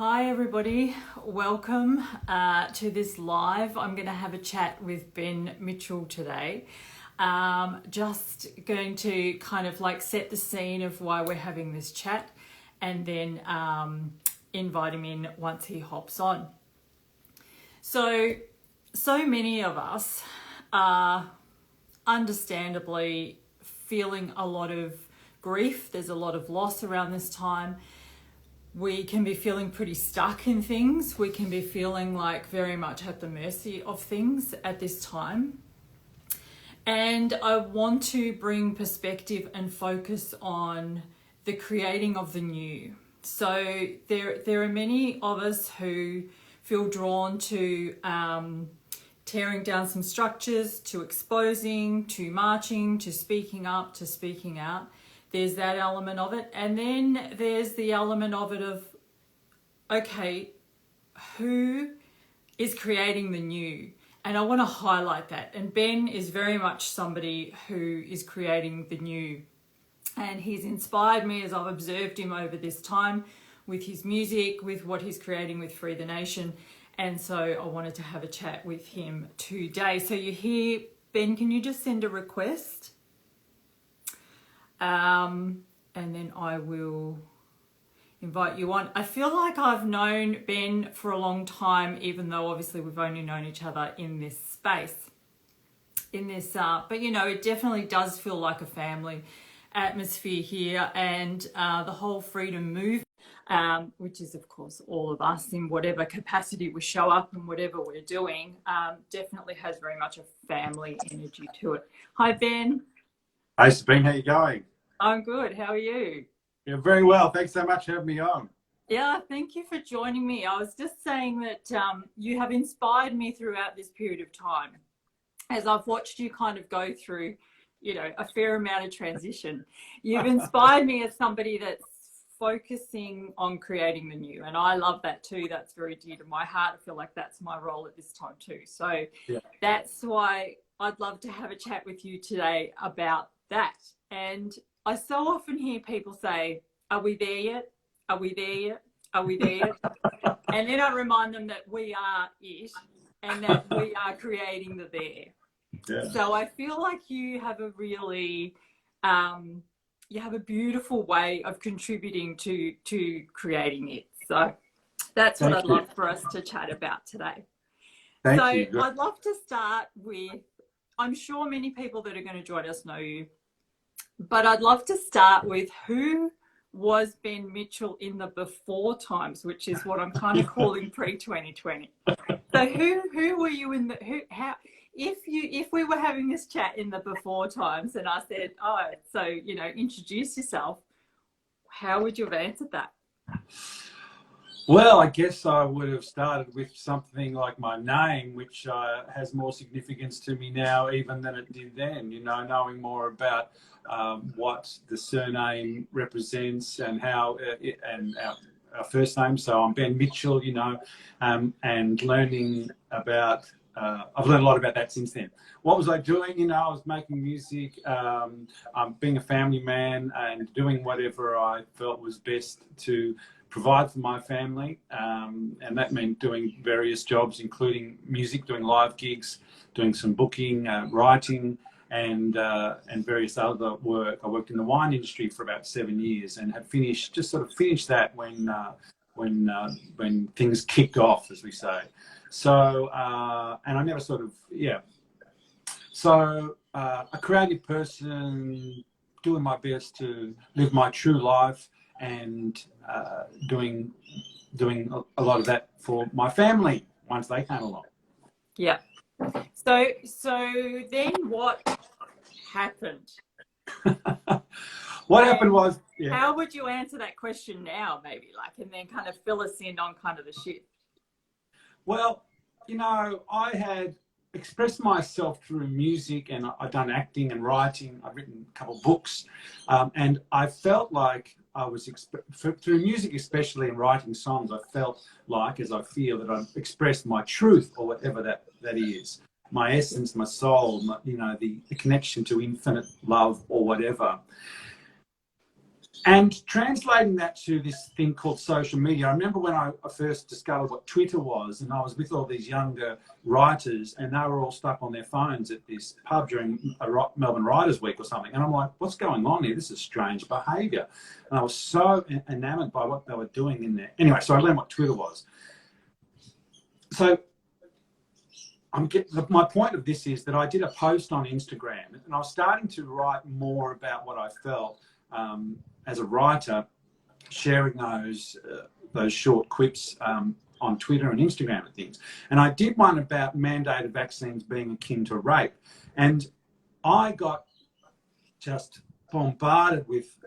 Hi everybody, welcome to this live. I'm going to have a chat with Ben Mitchell today. Just going to kind of like set the scene of why we're having this chat and then invite him in once he hops on. So many of us are understandably feeling a lot of grief. There's a lot of loss around this time. We can be feeling pretty stuck in things. We can be feeling like very much at the mercy of things at this time. And I want to bring perspective and focus on the creating of the new. So there are many of us who feel drawn to tearing down some structures, to exposing, to marching, to speaking up, to speaking out. There's that element of it. And then there's the element of it of, okay, who is creating the new? And I want to highlight that. And Ben is very much somebody who is creating the new. And he's inspired me as I've observed him over this time with his music, with what he's creating with Free the Nation. And so I wanted to have a chat with him today. So you hear, Ben, can you just send a request? And then I will invite you on. I feel like I've known Ben for a long time, even though obviously we've only known each other in this space, but you know, it definitely does feel like a family atmosphere here, and the whole freedom movement, which is of course all of us in whatever capacity we show up and whatever we're doing, definitely has very much a family energy to it. Hi, Ben. Hey Sabine, how you going? I'm good. How are you? Yeah, very well. Thanks so much for having me on. Yeah, thank you for joining me. I was just saying that you have inspired me throughout this period of time as I've watched you kind of go through, you know, a fair amount of transition. You've inspired me as somebody that's focusing on creating the new. And I love that too. That's very dear to my heart. I feel like that's my role at this time too. So yeah, that's why I'd love to have a chat with you today about that. And I so often hear people say, are we there yet? Are we there yet? Are we there yet? And then I remind them that we are it and that we are creating the there. Yeah. So I feel like you have a really, you have a beautiful way of contributing to creating it. So that's what I'd love for us to chat about today. Thank you. I'd love to start with, I'm sure many people that are going to join us know you, but I'd love to start with who was Ben Mitchell in the before times, which is what I'm kind of calling pre-2020. So who were you in the, how, if we were having this chat in the before times and I said, oh, so, you know, introduce yourself, how would you have answered that? Well, I guess I would have started with something like my name, which has more significance to me now even than it did then, you know, knowing more about what the surname represents and how and our first name. So I'm Ben Mitchell, you know, and learning about, I've learned a lot about that since then. What was I doing? You know, I was making music, being a family man and doing whatever I felt was best to provide for my family, and that meant doing various jobs, including music, doing live gigs, doing some booking, writing, and various other work. I worked in the wine industry for about 7 years and had finished that when things kicked off, as we say. So and I never sort of, yeah. So a creative person, doing my best to live my true life, and doing a lot of that for my family once they came along. Yeah. So then what happened? What happened was, yeah. How would you answer that question now, maybe, like, and then kind of fill us in on kind of the shift? Well, you know, I had expressed myself through music, and I'd done acting and writing. I've written a couple of books, and I felt like I was, through music especially and writing songs, I felt like, as I feel, that I've expressed my truth, or whatever that is. My essence, my soul, you know, the connection to infinite love or whatever. And translating that to this thing called social media, I remember when I first discovered what Twitter was, and I was with all these younger writers, and they were all stuck on their phones at this pub during a Melbourne Writers' Week or something. And I'm like, what's going on here? This is strange behaviour. And I was so enamoured by what they were doing in there. Anyway, so I learned what Twitter was. So my point of this is that I did a post on Instagram, and I was starting to write more about what I felt as a writer, sharing those short quips on Twitter and Instagram and things. And I did one about mandated vaccines being akin to rape. And I got just bombarded with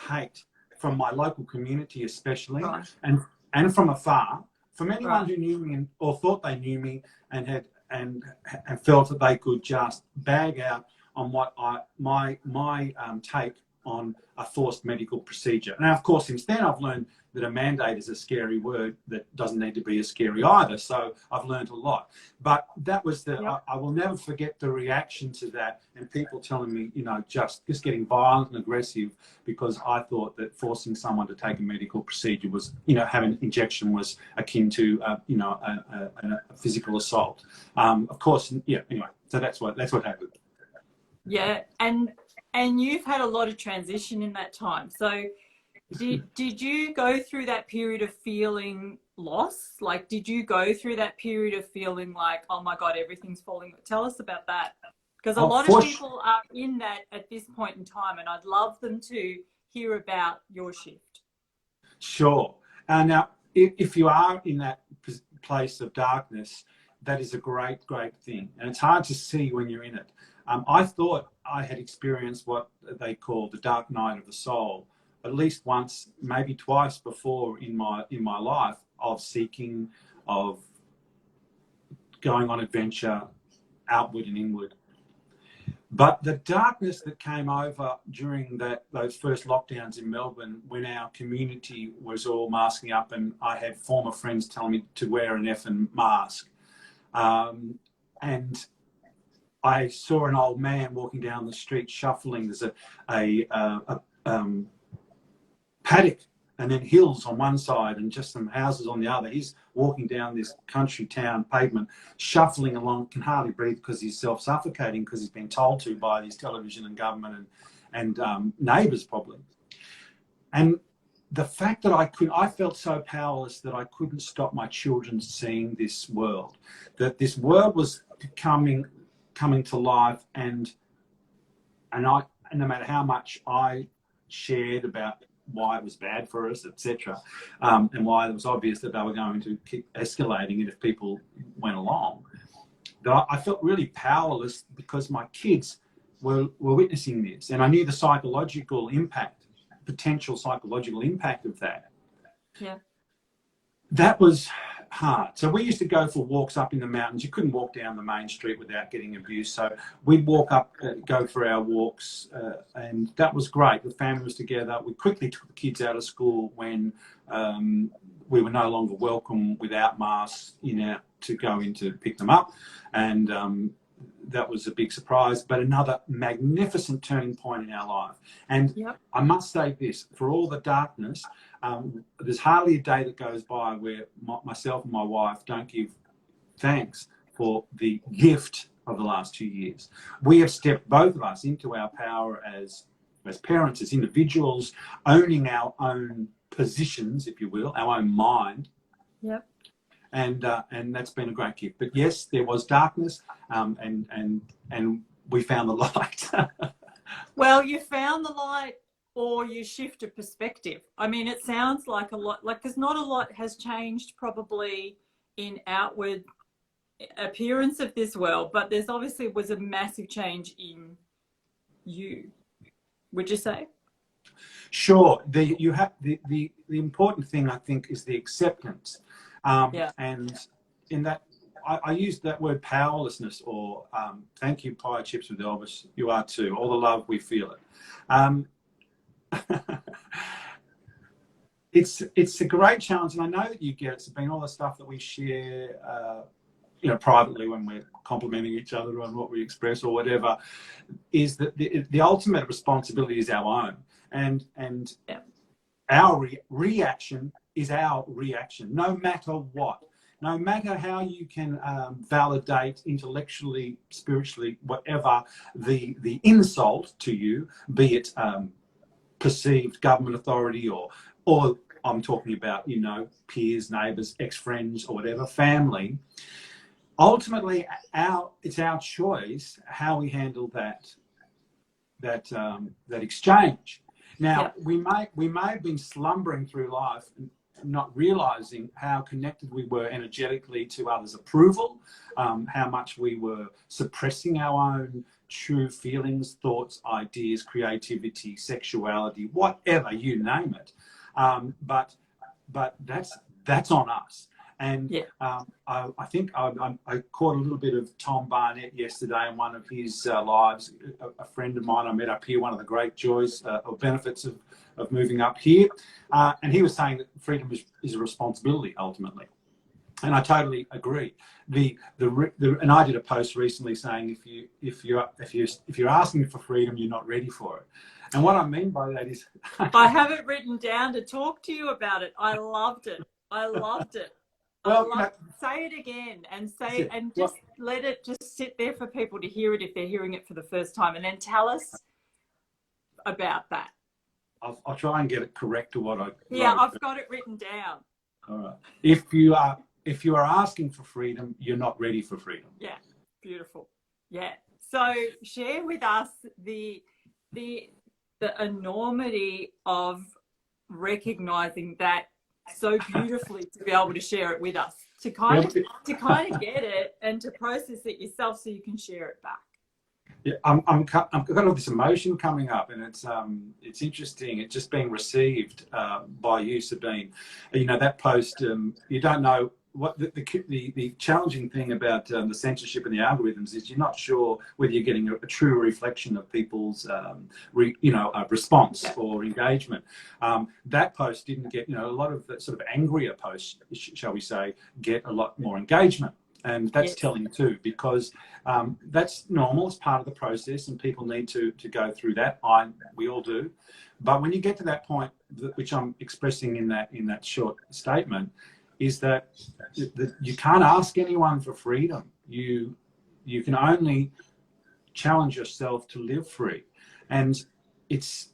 hate from my local community especially, right. and from afar, from anyone right. who knew me or thought they knew me and had and felt that they could just bag out on what my take on a forced medical procedure. Now, of course, since then I've learned that a mandate is a scary word that doesn't need to be as scary either. So I've learned a lot. But that was I will never forget the reaction to that, and people telling me, just getting violent and aggressive because I thought that forcing someone to take a medical procedure was, having an injection was akin to, a physical assault. Of course, anyway, so that's what happened. Yeah, and you've had a lot of transition in that time. So did you go through that period of feeling lost? Like, did you go through that period of feeling like, oh my God, everything's falling? Tell us about that. Because a lot of people are in that at this point in time, and I'd love them to hear about your shift. Sure. Now, if you are in that place of darkness, that is a great, great thing. And it's hard to see when you're in it. I thought I had experienced what they call the dark night of the soul, at least once, maybe twice before in my life, of seeking, of going on adventure, outward and inward. But the darkness that came over during those first lockdowns in Melbourne, when our community was all masking up, and I had former friends telling me to wear an effing mask, and I saw an old man walking down the street shuffling. There's a paddock and then hills on one side and just some houses on the other. He's walking down this country town pavement, shuffling along, can hardly breathe because he's self-suffocating because he's been told to by his television and government and neighbours probably. And the fact that I felt so powerless that I couldn't stop my children seeing this world, that this world was coming to life, and no matter how much I shared about why it was bad for us, etc., and why it was obvious that they were going to keep escalating it if people went along, that I felt really powerless because my kids were witnessing this, and I knew the psychological impact, potential psychological impact of that. Yeah. That was hard. So we used to go for walks up in the mountains. You couldn't walk down the main street without getting abused. So we'd walk up, go for our walks, and that was great. The family was together. We quickly took the kids out of school when we were no longer welcome without masks to go in to pick them up. And that was a big surprise, but another magnificent turning point in our life. And yep. I must say this, for all the darkness, there's hardly a day that goes by where myself and my wife don't give thanks for the gift of the last 2 years. We have stepped, both of us, into our power as parents, as individuals, owning our own positions, if you will, our own mind. Yep. And that's been a great gift. But yes, there was darkness, and we found the light. Well, you found the light, or you shift a perspective. I mean, it sounds like a lot, because not a lot has changed probably in outward appearance of this world, but there's obviously was a massive change in you. Would you say? Sure. The important thing, I think, is the acceptance. And in that, I use that word powerlessness, or thank you, Pie Chips with Elvis. You are too. All the love, we feel it. It's a great challenge, and I know that you get it. It's been all the stuff that we share, privately when we're complimenting each other on what we express or whatever. Is that the ultimate responsibility is our own, and Yeah. our reaction is our reaction, no matter what. No matter how you can validate intellectually, spiritually, whatever the insult to you, be it perceived government authority or I'm talking about, you know, peers, neighbours, ex-friends or whatever, family. Ultimately, it's our choice how we handle that exchange. Now, we may have been slumbering through life and not realizing how connected we were energetically to others' approval, how much we were suppressing our own true feelings, thoughts, ideas, creativity, sexuality, whatever, you name it. But that's on us. And I think I caught a little bit of Tom Barnett yesterday in one of his lives. A friend of mine I met up here, one of the great joys or benefits of moving up here. And he was saying that freedom is a responsibility ultimately. And I totally agree. And I did a post recently saying if you're asking for freedom, you're not ready for it. And what I mean by that is I have it written down to talk to you about it. I loved it. Well, say it again and just let it just sit there for people to hear it if they're hearing it for the first time, and then tell us about that. I'll try and get it correct to what I wrote. Yeah, I've got it written down. All right. If you are asking for freedom, you're not ready for freedom. Yeah, beautiful. Yeah. So share with us the enormity of recognizing that so beautifully, to be able to share it with us, to kind of get it and to process it yourself so you can share it back. Yeah, I've got all this emotion coming up, and it's interesting. It's just being received by you, Sabine. You know, that post. You don't know what the challenging thing about the censorship and the algorithms is. You're not sure whether you're getting a true reflection of people's response or engagement. That post didn't get, a lot of the sort of angrier posts, shall we say, get a lot more engagement. And that's telling too, because that's normal. It's part of the process, and people need to go through that. We all do. But when you get to that point, which I'm expressing in that short statement, is that you can't ask anyone for freedom. You can only challenge yourself to live free, and it's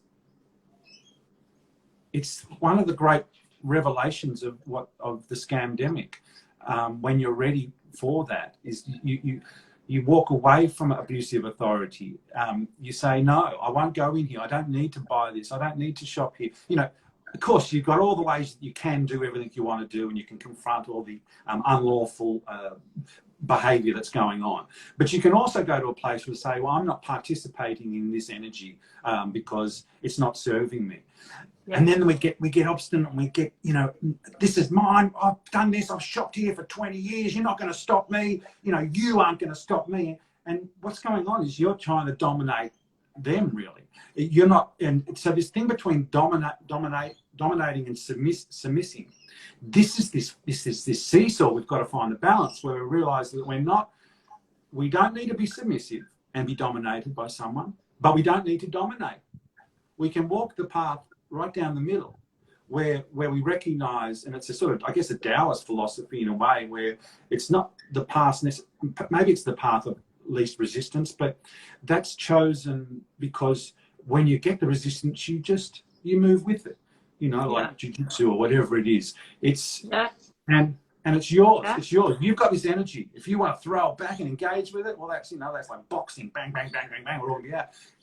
one of the great revelations of the scamdemic. When you're ready for that, is you walk away from abusive authority. You say, no, I won't go in here. I don't need to buy this. I don't need to shop here. Of course, you've got all the ways that you can do everything you want to do, and you can confront all the unlawful behavior that's going on. But you can also go to a place where you say, well, I'm not participating in this energy because it's not serving me. Yeah. And then we get obstinate, and we get, this is mine. I've done this. I've shopped here for 20 years. You're not going to stop me. You aren't going to stop me. And what's going on is you're trying to dominate them, really. You're not. And so this thing between dominating and submissing, this is this seesaw. We've got to find a balance where we realise that we don't need to be submissive and be dominated by someone, but we don't need to dominate. We can walk the path right down the middle, where we recognise, and it's a sort of, I guess, a Taoist philosophy in a way, where it's not the path, maybe it's the path of least resistance, but that's chosen because when you get the resistance, you move with it, like jiu-jitsu or whatever it is. It's and it's yours. Yeah. It's yours. You've got this energy. If you want to throw it back and engage with it, well, that's like boxing. Bang, bang, bang, bang, bang. We're all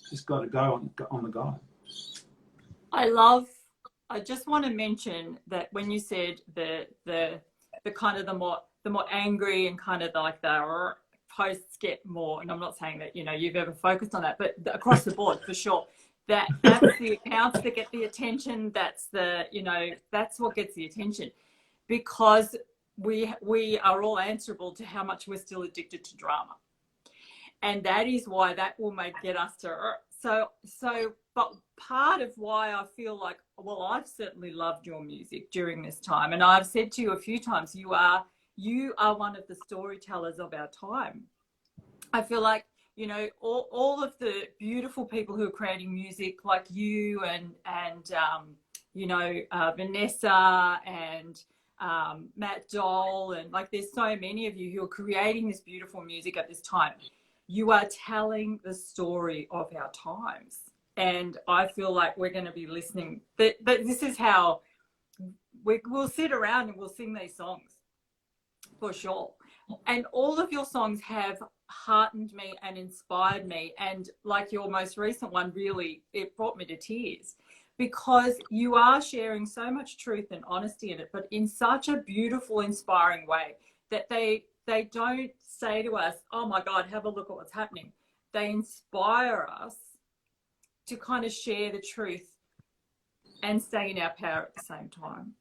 just got to go on the go. I just want to mention that when you said the kind of the more angry and kind of like the posts get more, and I'm not saying that you've ever focused on that, but across the board for sure, that's the accounts that get the attention. That's that's what gets the attention, because we are all answerable to how much we're still addicted to drama, and that is why that will get us to but part of why I feel like, well, I've certainly loved your music during this time, and I've said to you a few times, you are one of the storytellers of our time. I feel like you know, all of the beautiful people who are creating music like you and you know, Vanessa and Matt Dole, and like there's so many of you who are creating this beautiful music at this time. You are telling the story of our times. And I feel like we're going to be listening. But this is how we'll sit around and we'll sing these songs for sure. And all of your songs have heartened me and inspired me. And like your most recent one, really, it brought me to tears because you are sharing so much truth and honesty in it, but in such a beautiful, inspiring way that they don't say to us, oh my God, have a look at what's happening. They inspire us to kind of share the truth and stay in our power at the same time.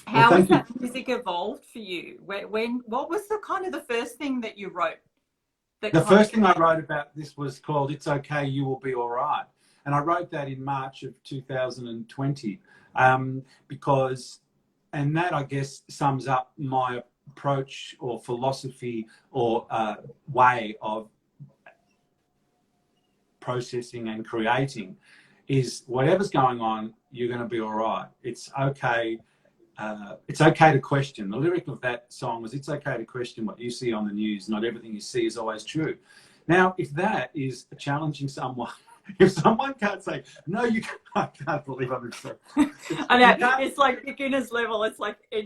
How has that music evolved for you? What was the kind of the first thing that you wrote? The first thing I wrote about this was called It's Okay, You Will Be All Right. And I wrote that in March of 2020 because, and that I guess sums up my approach or philosophy or way of processing and creating is whatever's going on, you're going to be all right. It's okay. It's okay to question. The lyric of that song was, it's okay to question what you see on the news. Not everything you see is always true. Now, if that is challenging someone, if someone can't say, no, you can't, I can't believe I'm so. I know, it's like beginner's level. It's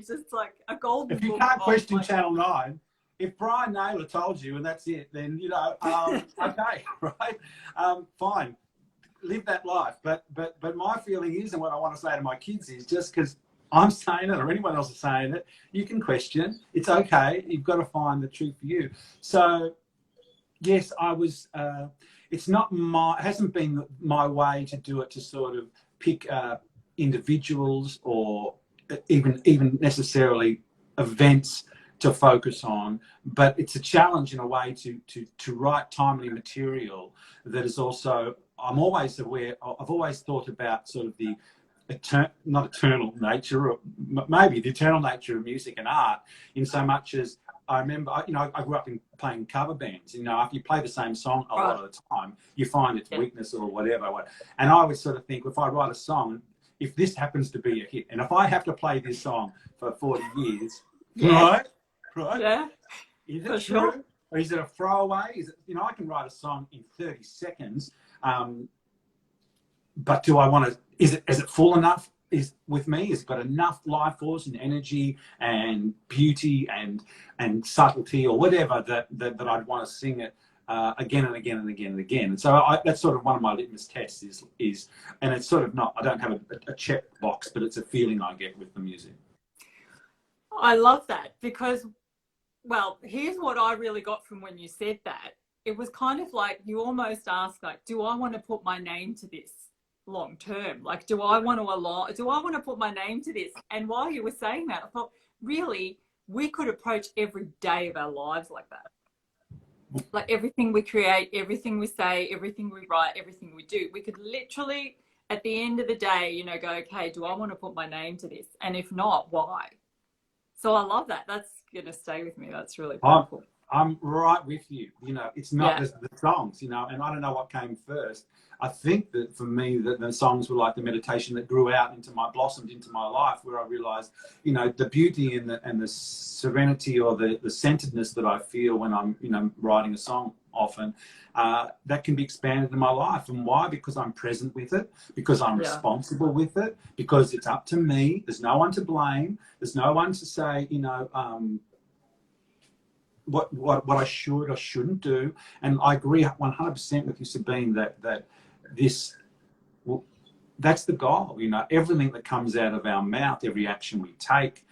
just like a golden. If you can't question Channel 9, if Brian Naylor told you and that's it, then, you know, okay, right? Fine, live that life. But my feeling is, and what I want to say to my kids is, just because I'm saying it or anyone else is saying it, you can question. It's okay. You've got to find the truth for you. So, yes, I was, it's not it hasn't been my way to do it, to sort of pick individuals or even necessarily events to focus on, but it's a challenge in a way to write timely material that is also, I'm always aware, I've always thought about sort of the not eternal nature, or maybe the eternal nature of music and art, in so much as I remember, you know, I grew up in playing cover bands. You know, if you play the same song a lot of the time, you find its weakness or whatever. And I always sort of think, if I write a song, if this happens to be a hit, and if I have to play this song for 40 years, right? Yeah. Is it true? Or is it a throwaway? Is it, you know, I can write a song in 30 seconds, but do I want to, is it full enough? With me, it's got enough life force and energy and beauty and subtlety or whatever that I'd want to sing it again and again and again and again. And so that's sort of one of my litmus tests is, and it's sort of not, I don't have a check box, but it's a feeling I get with the music. I love that because, well, here's what I really got from when you said that. It was kind of like you almost asked, like, do I want to put my name to this long term? Like, do I want to put my name to this? And while you were saying that, I thought, really, we could approach every day of our lives like that. Like everything we create, everything we say, everything we write, everything we do, we could literally, at the end of the day, you know, go, okay, do I want to put my name to this? And if not, why? So I love that. That's going to stay with me. That's really powerful. I'm right with you. You know, it's not just the songs, you know, and I don't know what came first. I think that for me, that the songs were like the meditation that grew out blossomed into my life, where I realized, you know, the beauty and the serenity or the centeredness that I feel when I'm, you know, writing a song often, that can be expanded in my life. And why? Because I'm present with it, because I'm responsible with it, because it's up to me. There's no one to blame. There's no one to say, you know, what I should or shouldn't do. And I agree 100% with you, Sabine, that that's the goal. You know, everything that comes out of our mouth, every action we take,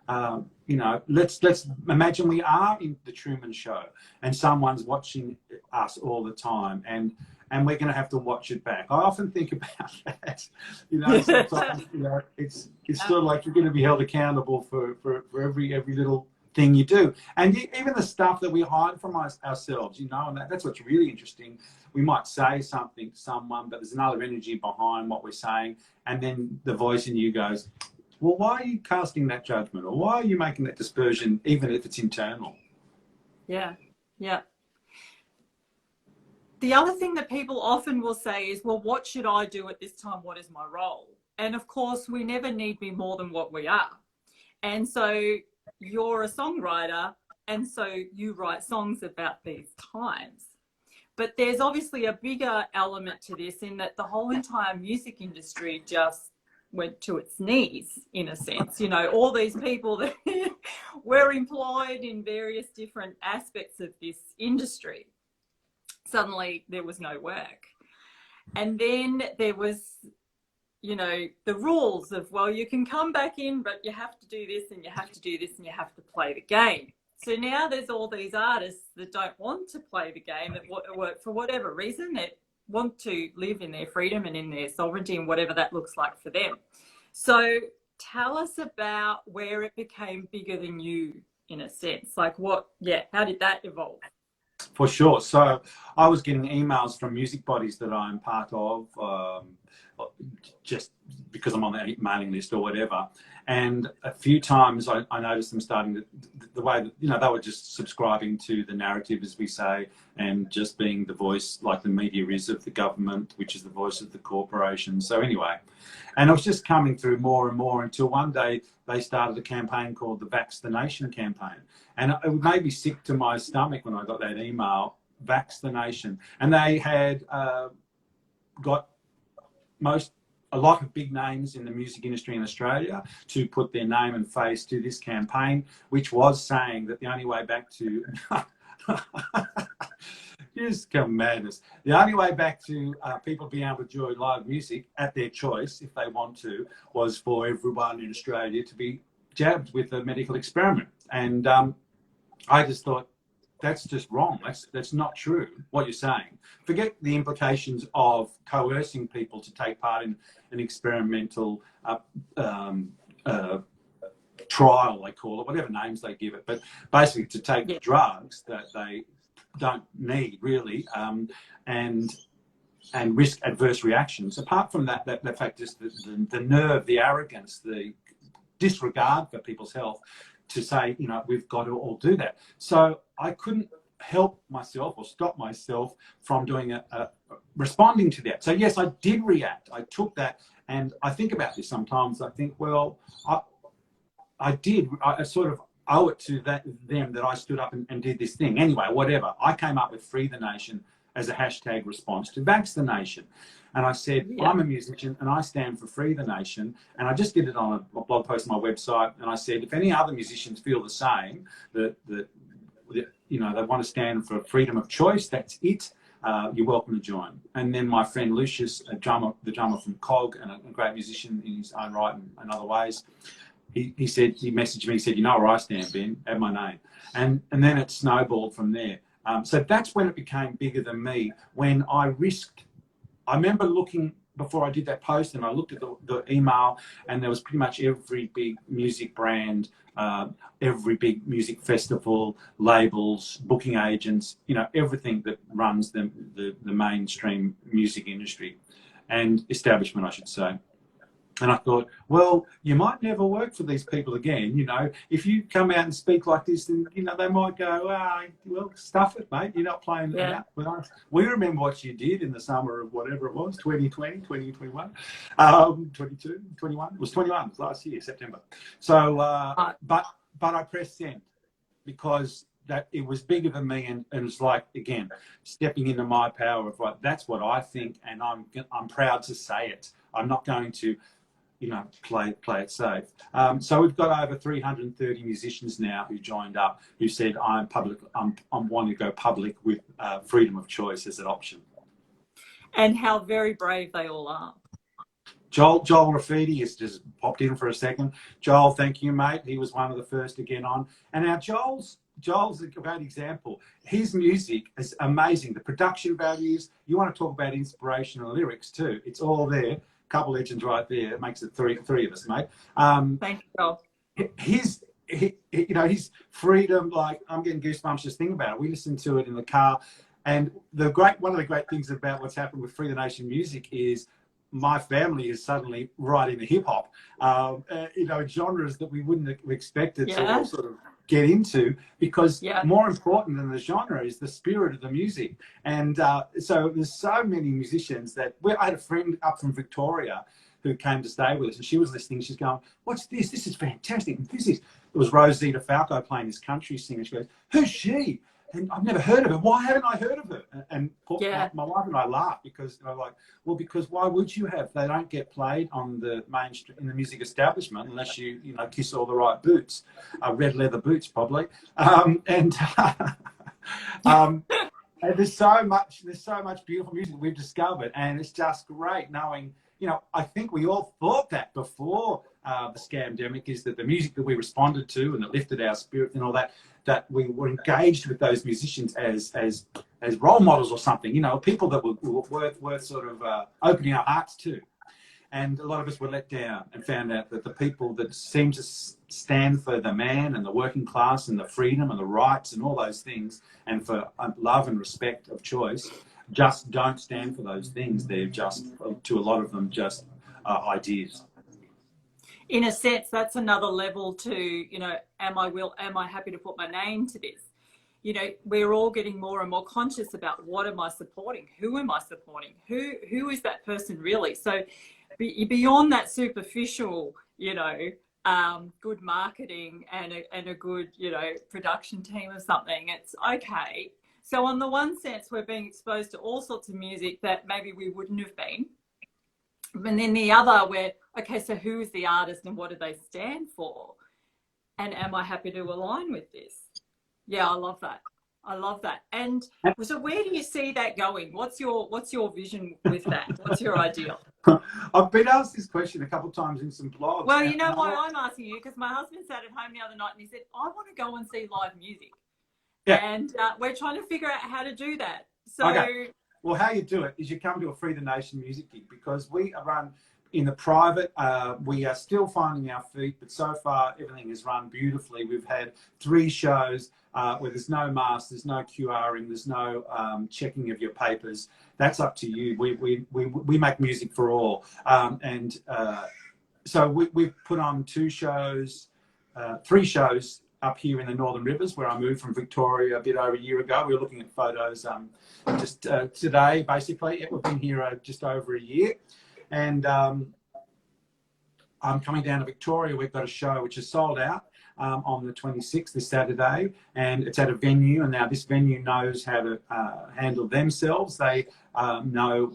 you know, let's imagine we are in the Truman Show and someone's watching us all the time, and we're going to have to watch it back. I often think about that. You know, sometimes, you know, it's sort of like you're going to be held accountable for every little thing you do, and even the stuff that we hide from ourselves, you know. And that's what's really interesting. We might say something to someone, but there's another energy behind what we're saying, and then the voice in you goes, well, why are you casting that judgment, or why are you making that dispersion, even if it's internal? Yeah. the other thing that people often will say is, well, what should I do at this time? What is my role? And of course, we never need be more than what we are. And so you're a songwriter, and so you write songs about these times. But there's obviously a bigger element to this, in that the whole entire music industry just went to its knees, in a sense. You know, all these people that were employed in various different aspects of this industry, suddenly there was no work. And then there was, you know, the rules of, well, you can come back in, but you have to do this and you have to do this and you have to play the game. So now there's all these artists that don't want to play the game, that work for whatever reason, that want to live in their freedom and in their sovereignty and whatever that looks like for them. So tell us about where it became bigger than you, in a sense. Like what, yeah, how did that evolve? For sure. So I was getting emails from music bodies that I'm part of, just because I'm on the mailing list or whatever. And a few times I noticed them starting to, the way that, you know, they were just subscribing to the narrative, as we say, and just being the voice, like the media is, of the government, which is the voice of the corporation. So anyway, and it was just coming through more and more, until one day they started a campaign called the Vaccination Campaign. And it made me sick to my stomach when I got that email, Vaccination. And they had got a lot of big names in the music industry in Australia to put their name and face to this campaign, which was saying that the only way back to just come madness. The only way back to people being able to enjoy live music at their choice, if they want to, was for everyone in Australia to be jabbed with a medical experiment. And I just thought, that's just wrong. That's not true, what you're saying. Forget the implications of coercing people to take part in an experimental trial, they call it, whatever names they give it, but basically to take drugs that they don't need, really, and risk adverse reactions. Apart from that fact, just the nerve, the arrogance, the disregard for people's health, to say, you know, we've got to all do that. So I couldn't help myself or stop myself from doing responding to that. So yes, I did react. I took that, and I think about this sometimes. I think, well, I sort of owe it to them that I stood up and did this thing. Anyway, whatever. I came up with Free the Nation as a hashtag response to vaccination. And I said, I'm a musician and I stand for Free the Nation. And I just did it on a blog post on my website. And I said, if any other musicians feel the same, that you know, they want to stand for freedom of choice, that's it, you're welcome to join. And then my friend Lucius, the drummer from Cog, and a great musician in his own right and other ways, he messaged me, he said, you know where I stand, Ben, add my name. And then it snowballed from there. So that's when it became bigger than me, when I risked. I remember looking, before I did that post, and I looked at the email, and there was pretty much every big music brand, every big music festival, labels, booking agents, you know, everything that runs the mainstream music industry and establishment, I should say. And I thought, well, you might never work for these people again. You know, if you come out and speak like this, then, you know, they might go, well, stuff it, mate. You're not playing that out with us. We remember what you did in the summer of whatever it was, 2020, 2021, 22, 21. It was 21, it was last year, September. So, but I pressed send because that it was bigger than me, and it was like, again, stepping into my power of, right, that's what I think, and I'm proud to say it. I'm not going to, you know, play it safe. So we've got over 330 musicians now who joined up, who said, I'm wanting to go public with freedom of choice as an option. And how very brave they all are. Joel Raffiti has just popped in for a second. Joel, thank you, mate. He was one of the first to get on. And now Joel's a great example. His music is amazing. The production values, you want to talk about inspirational lyrics too. It's all there. Couple legends right there. It makes it three of us, mate. Thank you, Joel. His freedom, like, I'm getting goosebumps just thinking about it. We listened to it in the car, and one of the great things about what's happened with Free the Nation music is my family is suddenly right into hip hop, genres that we wouldn't have expected to all sort of get into, because more important than the genre is the spirit of the music. And so there's so many musicians that I had a friend up from Victoria who came to stay with us, and she was listening. She's going, "What's this? This is fantastic." And it was Rosita Falco playing this country singer. She goes, "Who's she?" And I've never heard of her. Why haven't I heard of her? And my wife and I laughed, because because why would you have? They don't get played on the mainstream in the music establishment unless you kiss all the right boots, red leather boots probably. And there's so much beautiful music we've discovered, and it's just great knowing. I think we all thought that before the scamdemic, is that the music that we responded to and that lifted our spirit and all that we were engaged with those musicians as role models or something, people that were worth sort of opening our hearts to. And a lot of us were let down and found out that the people that seem to stand for the man and the working class and the freedom and the rights and all those things, and for love and respect of choice, just don't stand for those things. They're just, to a lot of them, just ideas. In a sense, that's another level to, am I happy to put my name to this? We're all getting more and more conscious about, what am I supporting? Who am I supporting? Who is that person really? So beyond that superficial, good marketing and a good, production team or something, it's okay. So on the one sense, we're being exposed to all sorts of music that maybe we wouldn't have been. And then the other, where, okay, so who is the artist and what do they stand for? And am I happy to align with this? Yeah, I love that. And so where do you see that going? What's your vision with that? What's your ideal? I've been asked this question a couple of times in some blogs. Well, you know why I'm asking you? Because my husband sat at home the other night and he said, I want to go and see live music. Yeah. And we're trying to figure out how to do that. So, okay. Well, how you do it is you come to a Free the Nation music gig, because we run in the private. We are still finding our feet, but so far everything is run beautifully. We've had 3 shows where there's no mask, there's no QRing, there's no checking of your papers. That's up to you. We make music for all. So we've put on 2 shows, 3 shows up here in the Northern Rivers, where I moved from Victoria a bit over a year ago. We were looking at photos just today, basically. We've been here just over a year. And I'm coming down to Victoria. We've got a show which is sold out on the 26th, this Saturday, and it's at a venue. And now this venue knows how to handle themselves. They know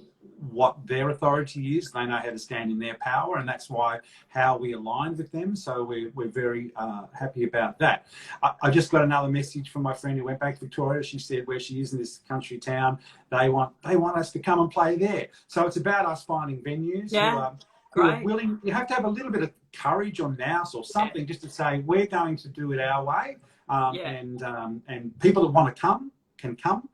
what their authority is. They know how to stand in their power, and that's how we aligned with them. So we're very happy about that. I just got another message from my friend who went back to Victoria. She said where she is in this country town, they want us to come and play there. So it's about us finding venues who are willing. You have to have a little bit of courage or nous or something, just to say we're going to do it our way, and people that want to come can come.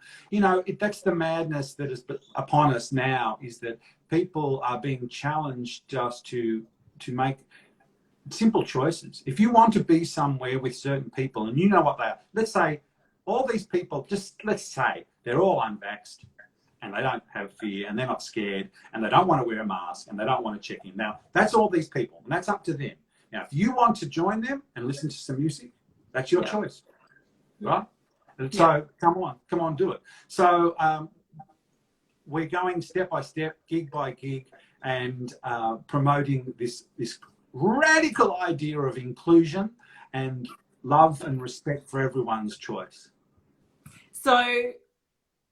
That's the madness that is upon us now, is that people are being challenged just to make simple choices. If you want to be somewhere with certain people, and you know what they are, let's say all these people, let's say they're all unvaxxed and they don't have fear and they're not scared and they don't want to wear a mask and they don't want to check in. Now, that's all these people, and that's up to them. Now, if you want to join them and listen to some music, that's your choice, right? So come on, do it. So we're going step by step, gig by gig, and promoting this radical idea of inclusion and love and respect for everyone's choice. So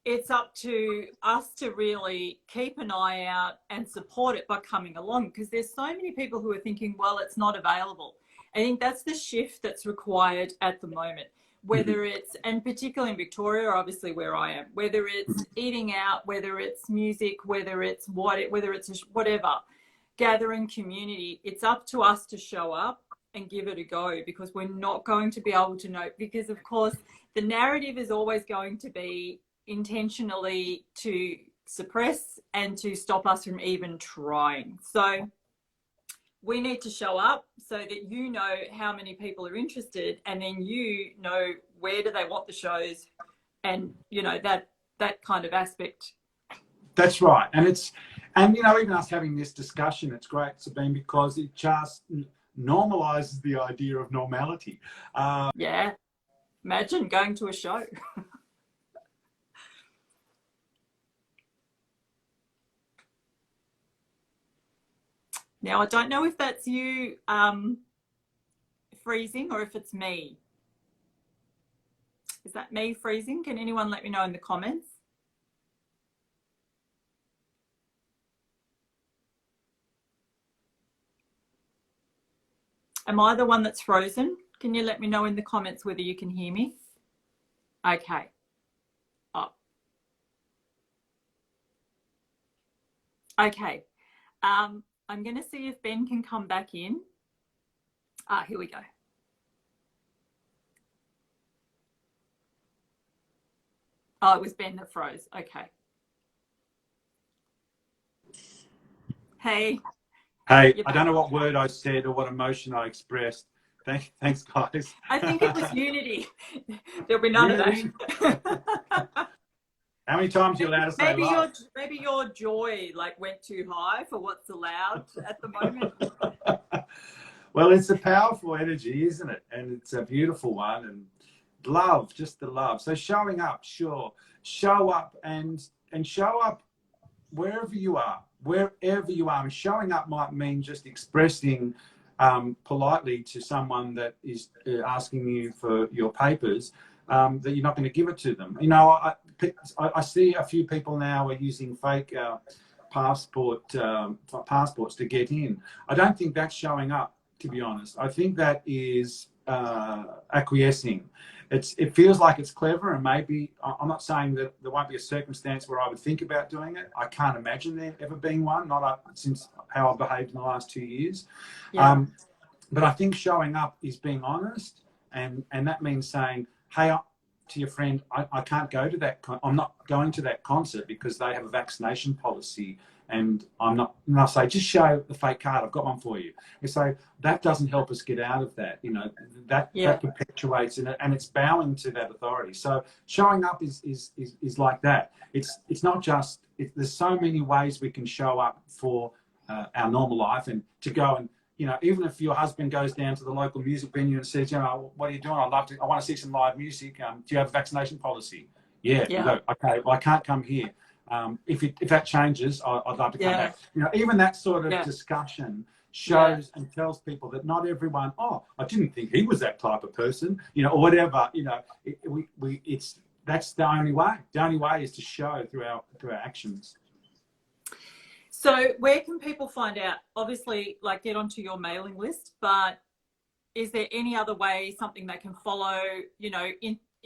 it's up to us to really keep an eye out and support it by coming along, because there's so many people who are thinking, well, it's not available. I think that's the shift that's required at the moment. Whether it's, and particularly in Victoria, obviously where I am, whether it's eating out, whether it's music, whether it's whatever, gathering community, it's up to us to show up and give it a go, because we're not going to be able to know, because of course the narrative is always going to be intentionally to suppress and to stop us from even trying. So we need to show up so that you know how many people are interested, and then you know where do they want the shows, and that kind of aspect. That's right. And And, you know, even us having this discussion, it's great, Sabine, because it just normalizes the idea of normality. Yeah. Imagine going to a show. Now, I don't know if that's you freezing or if it's me. Is that me freezing? Can anyone let me know in the comments? Am I the one that's frozen? Can you let me know in the comments whether you can hear me? Okay. Oh. Okay. I'm going to see if Ben can come back in. Here we go. Oh, it was Ben that froze. Okay. Hey. Hey, I don't know what word I said or what emotion I expressed. Thanks, guys. I think it was unity. There'll be none Unity? of that. How many times are you allowed to say love? Maybe your joy like went too high for what's allowed at the moment. Well, it's a powerful energy, isn't it? And it's a beautiful one. And love, just the love. So showing up, sure. Show up and show up wherever you are. Wherever you are. And showing up might mean just expressing politely to someone that is asking you for your papers that you're not going to give it to them. You know, I see a few people now are using fake passports to get in. I don't think that's showing up, to be honest. I think that is acquiescing. It feels like it's clever, and maybe I'm not saying that there won't be a circumstance where I would think about doing it. I can't imagine there ever being one, not since how I've behaved in the last 2 years. Yeah. But I think showing up is being honest, and that means saying, hey, to your friend, I can't go to that. I'm not going to that concert because they have a vaccination policy, and I'm not. And I'll say, just show the fake card. I've got one for you. And so that doesn't help us get out of that. You know, that perpetuates in it, and it's bowing to that authority. So showing up is like that. It's not just. There's so many ways we can show up for our normal life, and to go and, you know, even if your husband goes down to the local music venue and says, you know, what are you doing? I want to see some live music. Do you have a vaccination policy? Yeah. You go, okay, well, I can't come here. If that changes, I'd love to come back. You know, even that sort of discussion shows and tells people that not everyone, oh, I didn't think he was that type of person, you know, or whatever. You know, that's the only way. The only way is to show through our actions. So where can people find out? Obviously, like, get onto your mailing list, but is there any other way, something they can follow? You know,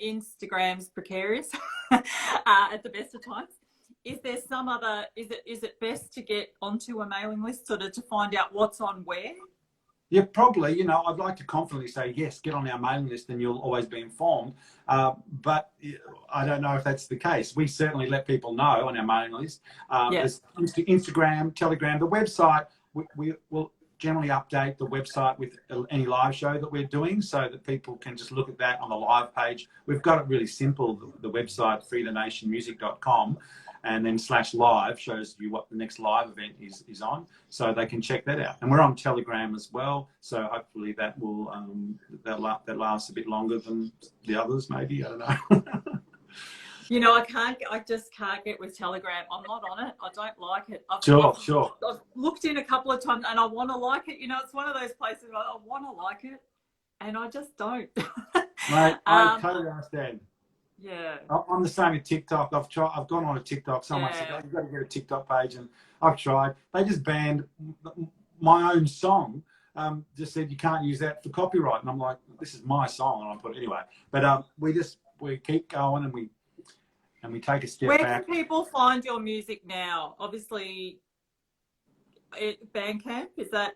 Instagram's precarious at the best of times. Is there some other, is it best to get onto a mailing list sort of to find out what's on where? Yeah, probably. You know, I'd like to confidently say, yes, get on our mailing list and you'll always be informed. But I don't know if that's the case. We certainly let people know on our mailing list. There's Instagram, Telegram, the website. We will generally update the website with any live show that we're doing so that people can just look at that on the live page. We've got it really simple. The website, freethenationmusic.com. And then /live shows you what the next live event is on, so they can check that out. And we're on Telegram as well, so hopefully that will that lasts a bit longer than the others, maybe. I don't know. You know, I just can't get with Telegram. I'm not on it. I don't like it. Sure. I've looked in a couple of times and I want to like it. You know, it's one of those places where I want to like it and I just don't. Mate, I totally understand. Yeah, I'm the same with TikTok. I've gone on a TikTok. Someone said, oh, you've got to get a TikTok page, and I've tried. They just banned my own song. Just said you can't use that for copyright, and I'm like, this is my song, and I put it anyway. But we keep going, and we take a step back. Where can people find your music now? Obviously, Bandcamp, is that?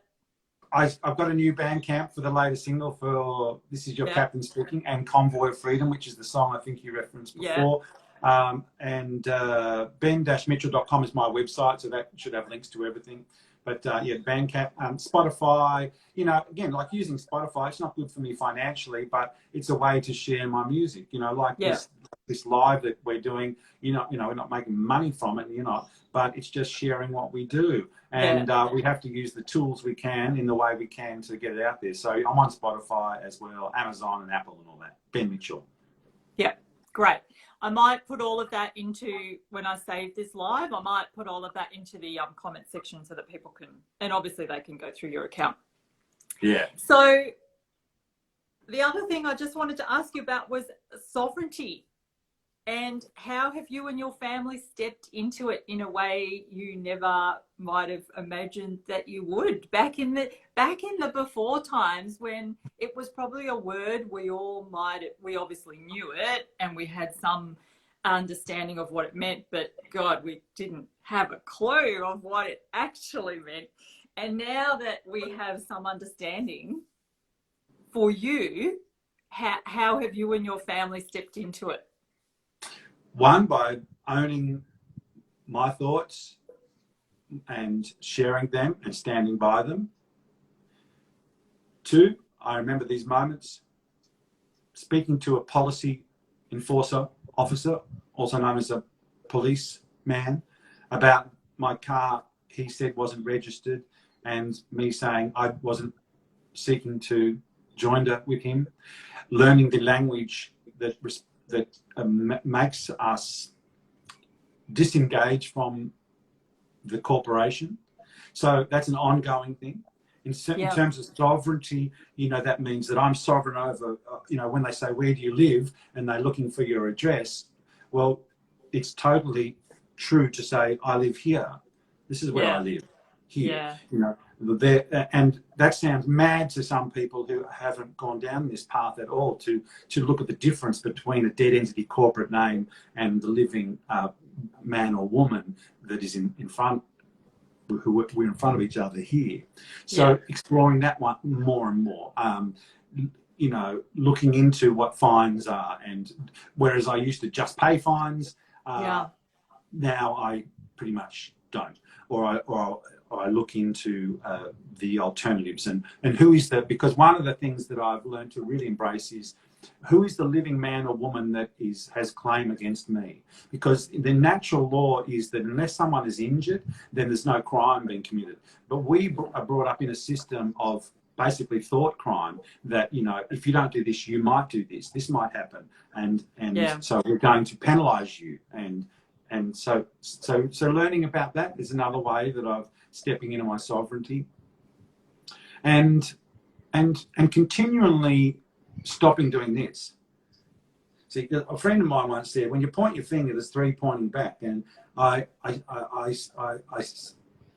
I've got a new Bandcamp for the latest single for This Is Your Captain Speaking and Convoy of Freedom, which is the song I think you referenced before. And ben-mitchell.com is my website, so that should have links to everything. But yeah, Bandcamp, Spotify, you know, again, like using Spotify, it's not good for me financially, but it's a way to share my music, you know, like this live that we're doing, we're not making money from it, but it's just sharing what we do. And we have to use the tools we can in the way we can to get it out there. So I'm on Spotify as well, Amazon and Apple and all that. Ben Mitchell. Yeah, great. I might put all of that into, when I save this live, I might put all of that into the comment section so that people can, and obviously they can go through your account. Yeah. So the other thing I just wanted to ask you about was sovereignty. And how have you and your family stepped into it in a way you never might have imagined that you would back in the before times, when it was probably a word we obviously knew it and we had some understanding of what it meant, but God, we didn't have a clue of what it actually meant. And now that we have some understanding, for you, how have you and your family stepped into it? One, by owning my thoughts and sharing them and standing by them. Two, I remember these moments speaking to a policy enforcer officer, also known as a policeman, about my car he said wasn't registered, and me saying I wasn't seeking to joinder with him, learning the language that makes us disengage from the corporation. So that's an ongoing thing. In terms of sovereignty, that means that I'm sovereign over, when they say, where do you live? And they're looking for your address. Well, it's totally true to say, I live here. This is where I live, here. And that sounds mad to some people who haven't gone down this path at all, to look at the difference between a dead entity corporate name and the living man or woman that is in front, who we're in front of each other here. So exploring that one more and more, looking into what fines are, and whereas I used to just pay fines, now I pretty much don't, or I look into the alternatives and who is because one of the things that I've learned to really embrace is who is the living man or woman that has claim against me, because the natural law is that unless someone is injured, then there's no crime being committed. But we are brought up in a system of basically thought crime, that if you don't do this, you might do this might happen, and so we're going to penalize you, and so learning about that is another way that I've stepping into my sovereignty, and continually stopping doing this. See, a friend of mine once said, when you point your finger, there's three pointing back, and I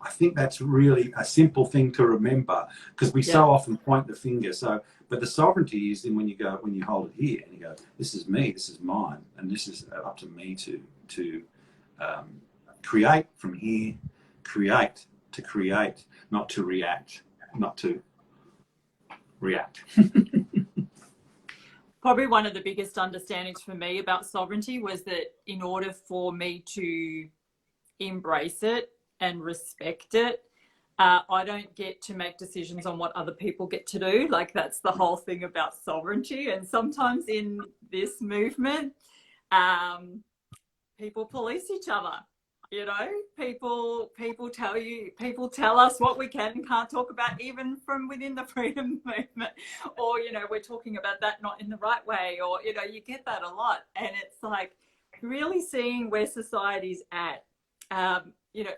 think that's really a simple thing to remember, because we so often point the finger. So, but the sovereignty is in when you hold it here and you go, this is me, this is mine, and this is up to me to create from here, create, not to react, Probably one of the biggest understandings for me about sovereignty was that in order for me to embrace it and respect it, I don't get to make decisions on what other people get to do. Like, that's the whole thing about sovereignty. And sometimes in this movement, people police each other. People tell us what we can and can't talk about, even from within the freedom movement, or we're talking about that not in the right way, or you get that a lot. And it's like really seeing where society's at,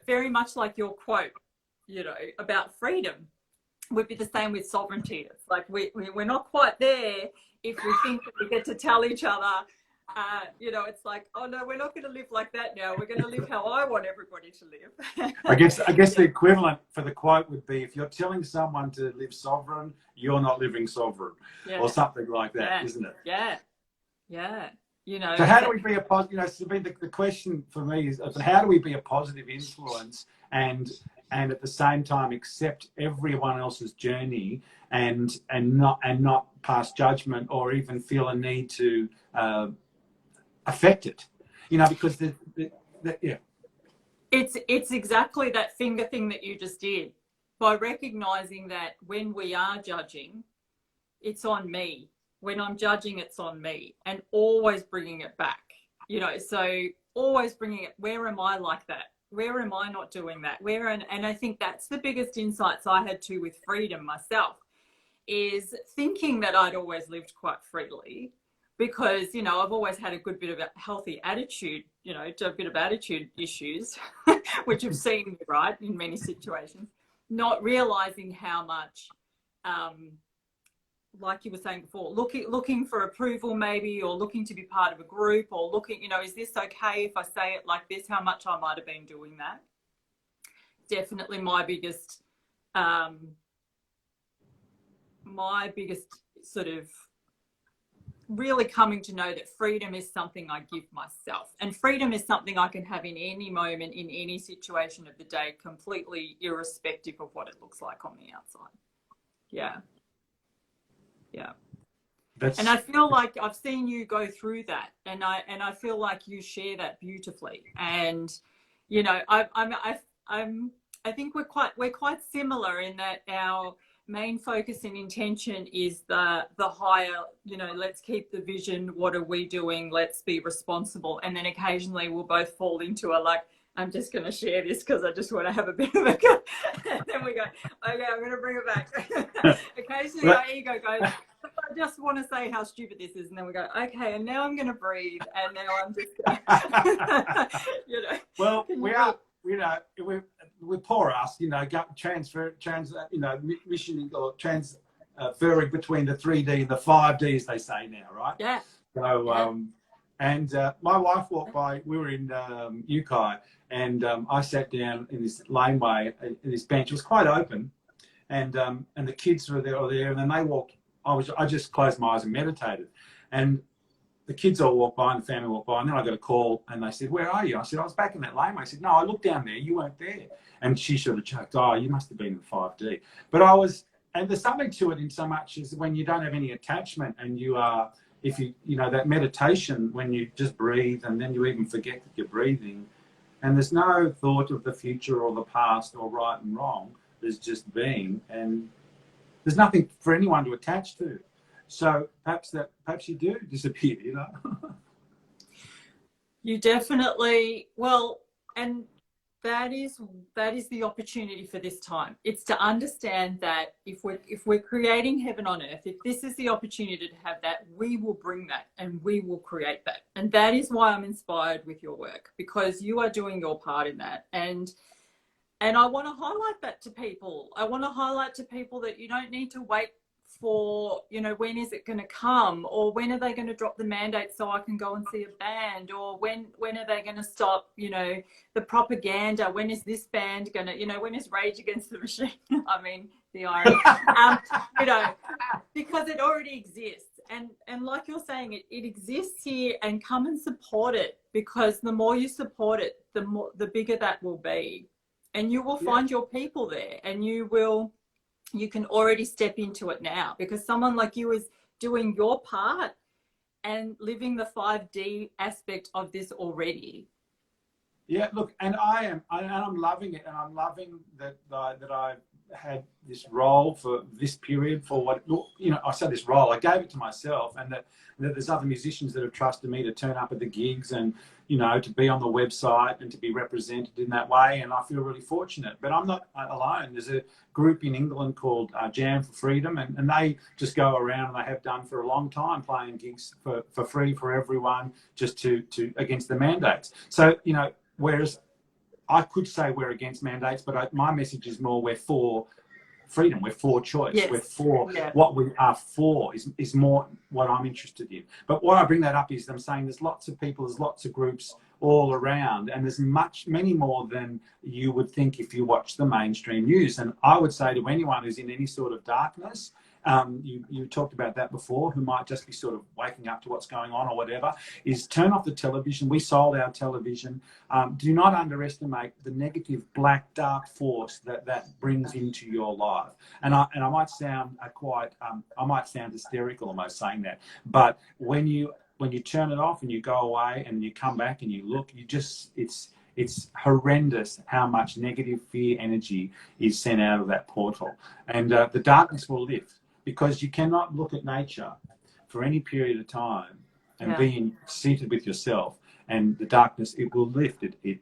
very much like your quote about freedom would be the same with sovereignty. It's like we're not quite there if we think that we get to tell each other, it's like, oh no, we're not going to live like that now. We're going to live how I want everybody to live. I guess the equivalent for the quote would be, if you're telling someone to live sovereign, you're not living sovereign, or something like that, isn't it? Yeah. So how do we be a positive? The question for me is, how do we be a positive influence and at the same time accept everyone else's journey and not pass judgment or even feel a need to affect it, because it's exactly that finger thing that you just did. by recognizing that when we are judging, it's on me. When I'm judging, it's on me, and always bringing it back, you know, so always bringing it, where am I like that? Where am I not doing that? And I think that's the biggest insights I had too with freedom myself, is thinking that I'd always lived quite freely because, you know, I've always had a good bit of a healthy attitude, you know, to a bit of attitude issues, which have seen me, right, in many situations, not realizing how much, like you were saying before, looking for approval maybe, or looking to be part of a group, or looking, you know, is this okay if I say it like this? How much I might have been doing that. Definitely my biggest sort of really coming to know that freedom is something I give myself, and freedom is something I can have in any moment, in any situation of the day, completely irrespective of what it looks like on the outside. Yeah. And I feel like I've seen you go through that, and I feel like you share that beautifully. And you know, I think we're quite similar in that our main focus and intention is the higher, you know, let's keep the vision, what are we doing, let's be responsible. And then occasionally we'll both fall into a like, I'm just going to share this because I just want to have a bit of a go. And then we go, okay, I'm going to bring it back. Occasionally our ego goes, I just want to say how stupid this is. And then we go, okay, and now I'm going to breathe. And now I'm just going to, you know. Well, we are, you know, we're poor us, you know, you know, mission or transferring between the 3D and the 5D, as they say now, right? Yeah. So, yeah. And my wife walked by, we were in Ukai, and I sat down in this laneway, in this bench. It was quite open, and the kids were there, and then they walked. I just closed my eyes and meditated, and the kids all walked by and the family walked by, and then I got a call and they said, "Where are you?" I said, "I was back in that laneway." I said, "No, I looked down there, you weren't there." And she sort of joked, "Oh, you must have been in 5D." But I was, and there's something to it in so much as when you don't have any attachment, and you are, if you know, that meditation, when you just breathe and then you even forget that you're breathing, and there's no thought of the future or the past or right and wrong, there's just being, and there's nothing for anyone to attach to. So perhaps you do disappear, you know. You definitely, well, and that is the opportunity for this time. It's to understand that if we're creating heaven on earth, if this is the opportunity to have that, we will bring that and we will create that. And that is why I'm inspired with your work, because you are doing your part in that. And I want to highlight that to people. I want to highlight to people that you don't need to wait for, you know, when is it going to come, or when are they going to drop the mandate so I can go and see a band, or when are they going to stop, you know, the propaganda, when is this band going to, you know, when is Rage Against the Machine? I mean, the irony, you know, because it already exists. And like you're saying, it exists here, and come and support it, because the more you support it, the bigger that will be. And you will find your people there, and you can already step into it now, because someone like you is doing your part and living the 5D aspect of this already. Yeah, look, and I'm loving it, and I'm loving that I had this role for this period, for what, you know, I said this role, I gave it to myself, and that there's other musicians that have trusted me to turn up at the gigs, and, you know, to be on the website and to be represented in that way, and I feel really fortunate. But I'm not alone. There's a group in England called Jam for Freedom, and they just go around, and they have done for a long time, playing gigs for free for everyone, just to against the mandates. So, you know, whereas I could say we're against mandates, but my message is more, we're for freedom, we're for choice, we're for what we are for is more what I'm interested in. But what I bring that up is I'm saying there's lots of people, there's lots of groups all around, and there's many more than you would think if you watch the mainstream news. And I would say to anyone who's in any sort of darkness, you talked about that before, who might just be sort of waking up to what's going on or whatever, is turn off the television. We sold our television. Do not underestimate the negative black dark force that brings into your life. And I might sound I might sound hysterical almost saying that, but when you turn it off and you go away and you come back and you look, it's It's horrendous how much negative fear energy is sent out of that portal. And the darkness will lift, because you cannot look at nature for any period of time and being seated with yourself, and the darkness, it will lift. It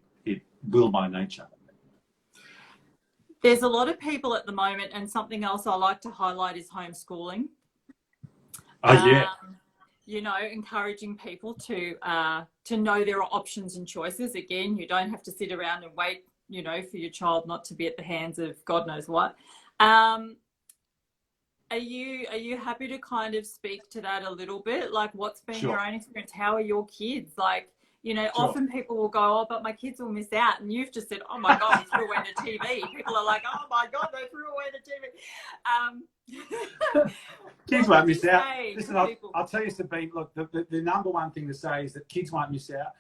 will by nature. There's a lot of people at the moment, and something else I like to highlight is homeschooling. Yeah. You know, encouraging people to know there are options and choices. Again, you don't have to sit around and wait, you know, for your child not to be at the hands of God knows what. Are you happy to kind of speak to that a little bit? Like, what's been your own experience? How are your kids? Like, you know, often people will go, oh, but my kids will miss out. And you've just said, oh my God, we threw away the TV. People are like, oh my God, they threw away the TV. Kids won't miss out. Listen, I'll tell you, Sabine, look, the number one thing to say is that kids won't miss out.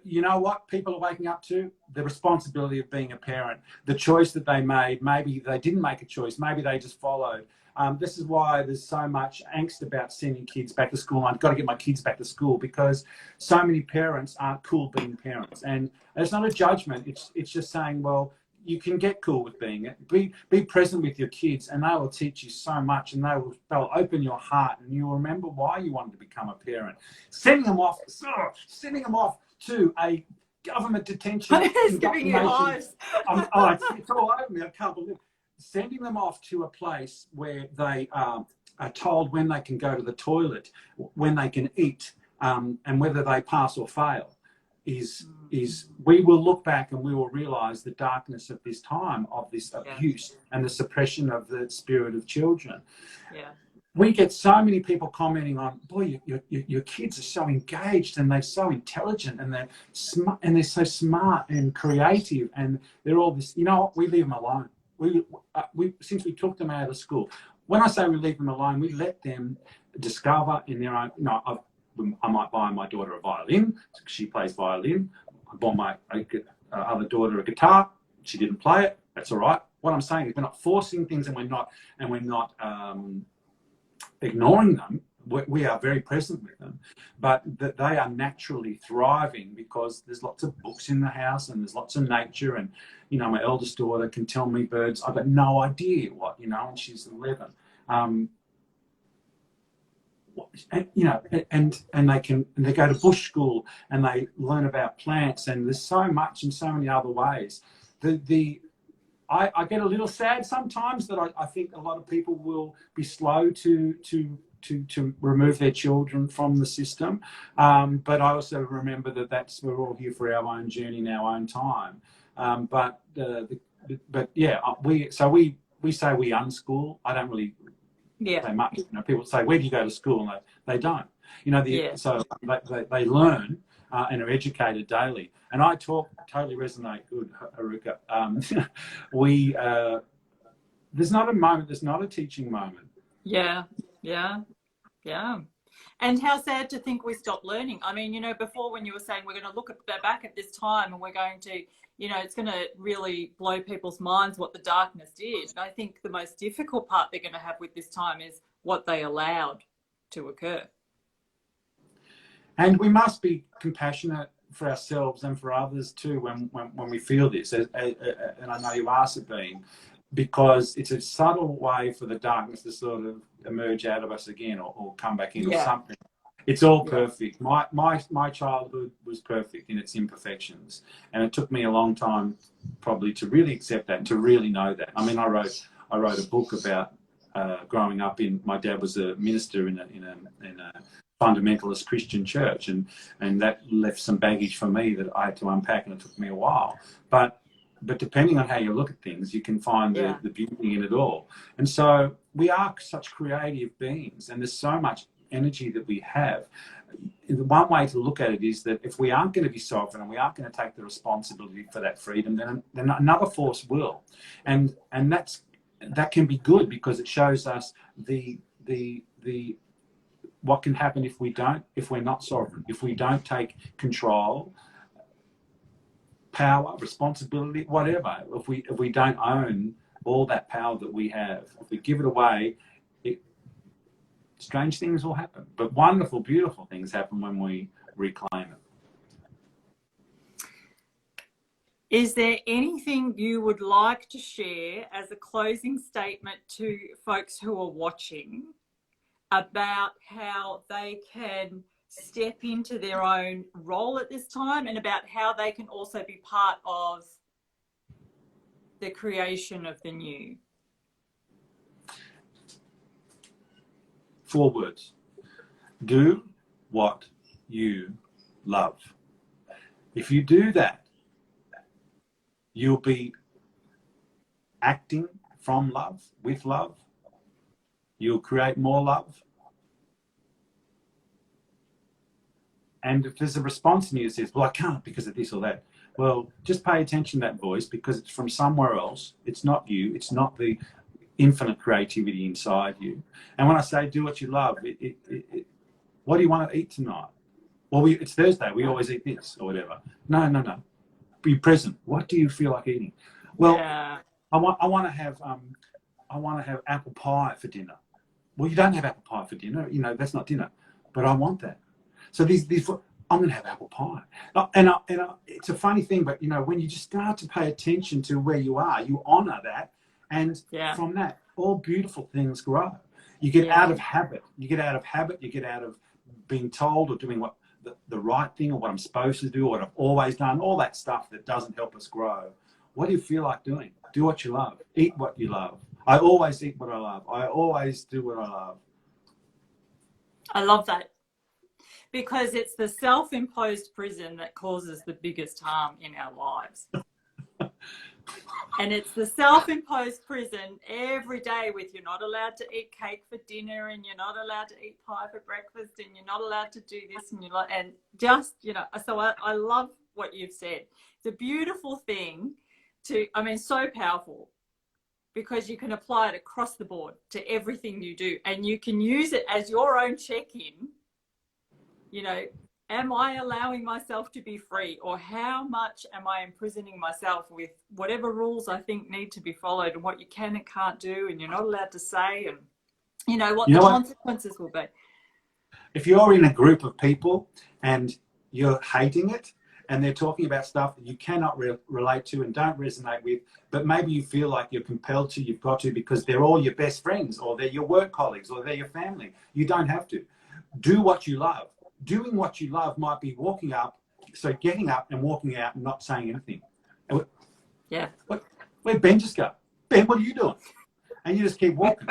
You know what people are waking up to? The responsibility of being a parent, the choice that they made. Maybe they didn't make a choice. Maybe they just followed. This is why there's so much angst about sending kids back to school. I've got to get my kids back to school, because so many parents aren't cool being parents. And it's not a judgment. It's just saying, well, you can get cool with being it. Be present with your kids, and they will teach you so much, and they'll open your heart, and you'll remember why you wanted to become a parent. Sending them off to a government detention. It's giving you hives. It's all over me. I can't believe it. Sending them off to a place where they are told when they can go to the toilet, when they can eat, and whether they pass or fail, is we will look back and we will realise the darkness of this time, of this abuse and the suppression of the spirit of children. Yeah. We get so many people commenting on, boy, your kids are so engaged and they're so intelligent and they're smart and they're so smart and creative and they're all this. You know what? We leave them alone. Since we took them out of school, when I say we leave them alone, we let them discover in their own. You know, I might buy my daughter a violin. She plays violin. I bought my other daughter a guitar. She didn't play it. That's all right. What I'm saying is we're not forcing things, and we're not ignoring them. We are very present with them, but that they are naturally thriving because there's lots of books in the house and there's lots of nature. And, you know, my eldest daughter can tell me birds. I've got no idea what, you know, and she's 11. And, you know, and they go to bush school and they learn about plants, and there's so much in so many other ways. I get a little sad sometimes that I think a lot of people will be slow to remove their children from the system. But I also remember that we're all here for our own journey in our own time. But yeah, we say we unschool. I don't really say much. You know, people say, where do you go to school? And they don't. You know, so they learn and are educated daily. And I totally resonate. Good, Haruka. There's not a moment. There's not a teaching moment. Yeah. And how sad to think we stopped learning. I mean, you know, before when you were saying we're going to look back at this time and we're going to, you know, it's going to really blow people's minds what the darkness did. And I think the most difficult part they're going to have with this time is what they allowed to occur. And we must be compassionate for ourselves and for others too when we feel this. And I know you are, Sabine, because it's a subtle way for the darkness to sort of emerge out of us again or come back into something. It's all perfect. My childhood was perfect in its imperfections, and it took me a long time probably to really accept that and to really know that. I mean, I wrote a book about growing up in. My dad was a minister in a fundamentalist Christian church, and that left some baggage for me that I had to unpack, and it took me a while. But depending on how you look at things, you can find the beauty in it all. And so we are such creative beings, and there's so much energy that we have. The one way to look at it is that if we aren't going to be sovereign and we aren't going to take the responsibility for that freedom, then another force will. And that can be good, because it shows us the what can happen if we're not sovereign, if we don't take control, power, responsibility, whatever. If we don't own all that power that we have, if we give it away, strange things will happen. But wonderful, beautiful things happen when we reclaim it. Is there anything you would like to share as a closing statement to folks who are watching about how they can step into their own role at this time, and about how they can also be part of the creation of the new? 4 words. Do what you love. If you do that, you'll be acting from love, with love. You'll create more love. And if there's a response in you that says, well, I can't because of this or that, well, just pay attention to that voice, because it's from somewhere else. It's not you. It's not the infinite creativity inside you. And when I say do what you love, what do you want to eat tonight? Well, it's Thursday. We always eat this or whatever. No. Be present. What do you feel like eating? Well, yeah. I want to have apple pie for dinner. Well, you don't have apple pie for dinner. You know, that's not dinner. But I want that. So I'm going to have apple pie. And it's a funny thing, but, you know, when you just start to pay attention to where you are, you honour that. And from that, all beautiful things grow. You get out of habit. You get out of being told or doing what the right thing, or what I'm supposed to do, or what I've always done, all that stuff that doesn't help us grow. What do you feel like doing? Do what you love. Eat what you love. I always eat what I love. I always do what I love. I love that. Because it's the self-imposed prison that causes the biggest harm in our lives. And it's the self-imposed prison every day with you're not allowed to eat cake for dinner, and you're not allowed to eat pie for breakfast, and you're not allowed to do this, and just, you know, so I love what you've said. It's a beautiful thing so powerful, because you can apply it across the board to everything you do, and you can use it as your own check-in. You know, am I allowing myself to be free, or how much am I imprisoning myself with whatever rules I think need to be followed, and what you can and can't do, and you're not allowed to say, and you know what the consequences will be. If you're in a group of people and you're hating it, and they're talking about stuff that you cannot relate to and don't resonate with, but maybe you feel like you're compelled to, you've got to, because they're all your best friends, or they're your work colleagues, or they're your family. You don't have to. Do what you love. Doing what you love might be walking up, so getting up and walking out and not saying anything. Yeah. Where'd Ben just go? Ben, what are you doing? And you just keep walking.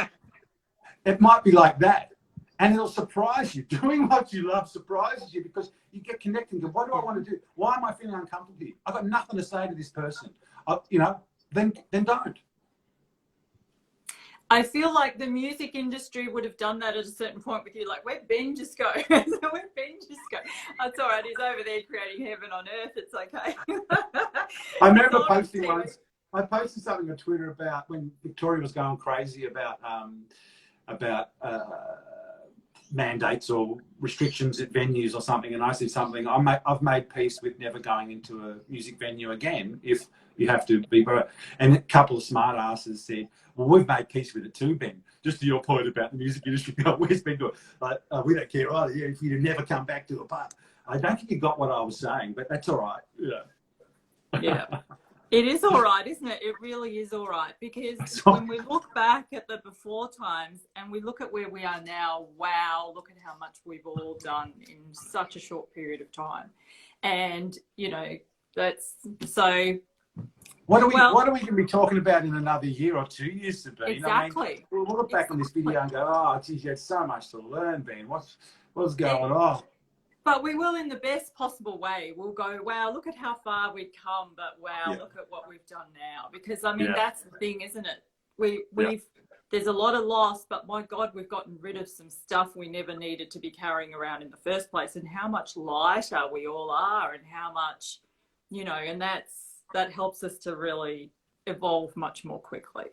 It might be like that. And it'll surprise you. Doing what you love surprises you, because you get connected and go, what do I want to do? Why am I feeling uncomfortable here? I've got nothing to say to this person. Then don't. I feel like the music industry would have done that at a certain point with you, like, where'd Ben just go? Where'd Ben just go? That's all right, he's over there creating heaven on earth, it's okay. I remember posting once, I posted something on Twitter about when Victoria was going crazy about mandates or restrictions at venues or something, and I said something, I've made peace with never going into a music venue again if you have to be, and a couple of smart asses said, well, we've made peace with it too, Ben. Just to your point about the music industry, where's Ben doing? Like, we don't care either. Yeah, if you'd never come back to a pub. I don't think you got what I was saying, but that's all right. Yeah. It is all right, isn't it? It really is all right, because when we look back at the before times and we look at where we are now, wow, look at how much we've all done in such a short period of time. And, you know, that's so... What are we going to be talking about in another year or 2 years, Sabine? Exactly. I mean, we'll look back on this video and go, oh, geez, you had so much to learn, Ben. What's going on? But we will in the best possible way. We'll go, wow, look at how far we've come, but wow, look at what we've done now. Because, I mean, that's the thing, isn't it? There's a lot of loss, but my God, we've gotten rid of some stuff we never needed to be carrying around in the first place, and how much lighter we all are, and how much, you know, and that helps us to really evolve much more quickly.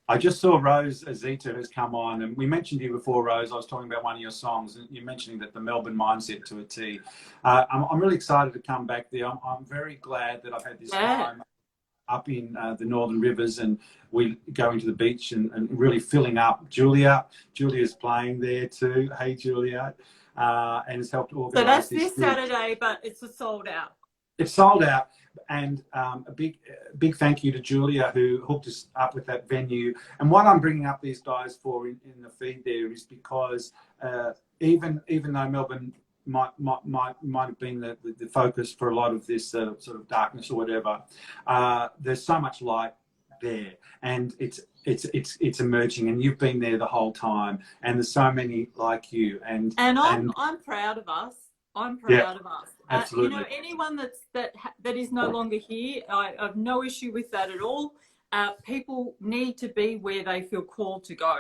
I just saw Rose Azita has come on, and we mentioned you before, Rose. I was talking about one of your songs, and you're mentioning that the Melbourne mindset to a T. I'm really excited to come back there. I'm very glad that I've had this time up in the Northern Rivers, and we going to the beach and really filling up. Julia's playing there too. Hey, Julia, and has helped organise. So that's this Saturday, but it's a sold out. It's sold out. And a big thank you to Julia, who hooked us up with that venue. And what I'm bringing up these guys for in the feed there is because even though Melbourne might have been the focus for a lot of this sort of darkness or whatever, there's so much light there, and it's emerging, and you've been there the whole time, and there's so many like you, and I'm proud of us. I'm proud of us. Absolutely. You know, anyone that is no longer here, I have no issue with that at all. People need to be where they feel called to go,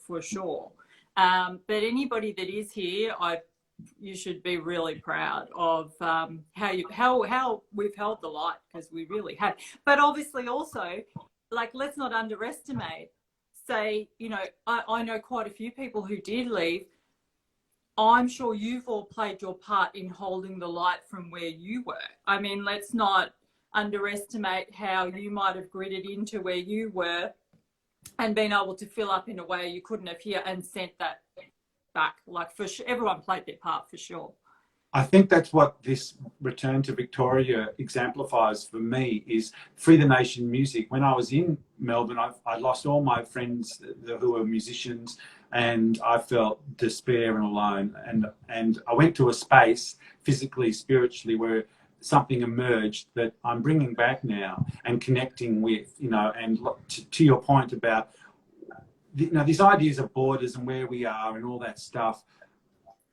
for sure. But anybody that is here, you should be really proud of how we've held the light, because we really have. But obviously also, like, let's not underestimate. Say, you know, I know quite a few people who did leave. I'm sure you've all played your part in holding the light from where you were. I mean, let's not underestimate how you might have gritted into where you were and been able to fill up in a way you couldn't have here and sent that back. Like, for sure, everyone played their part, for sure. I think that's what this return to Victoria exemplifies for me, is Free the Nation music. When I was in Melbourne, I lost all my friends who were musicians, and I felt despair and alone. And I went to a space physically, spiritually, where something emerged that I'm bringing back now and connecting with, you know. And to your point about, you know, these ideas of borders and where we are and all that stuff,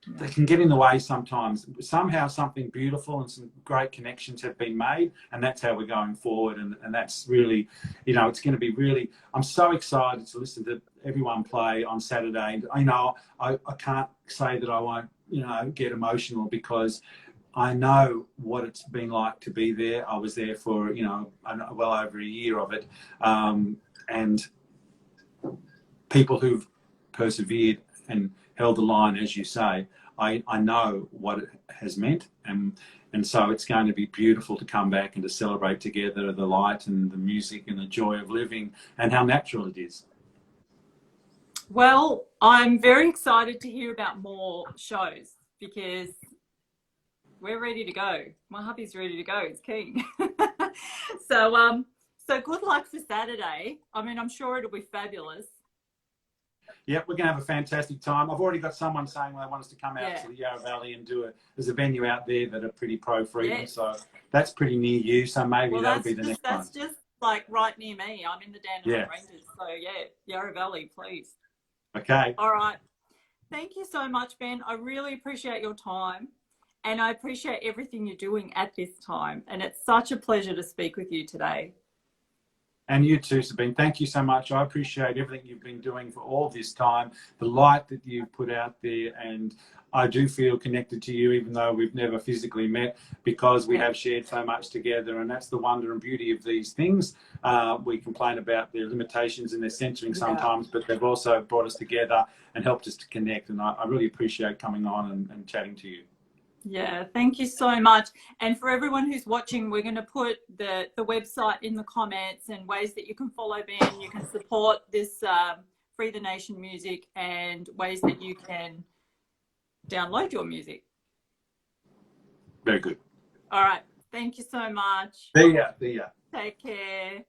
they can get in the way sometimes. Somehow something beautiful and some great connections have been made, and that's how we're going forward. And that's really, you know, it's going to be really, I'm so excited to listen to everyone play on Saturday. You know, I can't say that I won't, you know, get emotional, because I know what it's been like to be there. I was there for, you know, well over a year of it. And people who've persevered and held the line, as you say, I know what it has meant, and so it's going to be beautiful to come back and to celebrate together the light and the music and the joy of living and how natural it is. Well, I'm very excited to hear about more shows, because we're ready to go. My hubby's ready to go. He's keen. So good luck for Saturday. I mean, I'm sure it'll be fabulous. Yep, we're going to have a fantastic time. I've already got someone saying they want us to come out to the Yarra Valley and there's a venue out there that are pretty pro-freedom, so that's pretty near you, so maybe that'll be the next one. That's just like right near me. I'm in the Dandenong Ranges, so yeah, Yarra Valley, please. Okay. All right. Thank you so much, Ben. I really appreciate your time, and I appreciate everything you're doing at this time, and it's such a pleasure to speak with you today. And you too, Sabine. Thank you so much. I appreciate everything you've been doing for all this time, the light that you put out there, and I do feel connected to you, even though we've never physically met, because we have shared so much together, and that's the wonder and beauty of these things. We complain about their limitations and their censoring sometimes, but they've also brought us together and helped us to connect, and I really appreciate coming on and chatting to you. Yeah, thank you so much. And for everyone who's watching, we're going to put the website in the comments, and ways that you can follow Ben, you can support this Free the Nation music, and ways that you can download your music. Very good. All right. Thank you so much. See ya. Take care.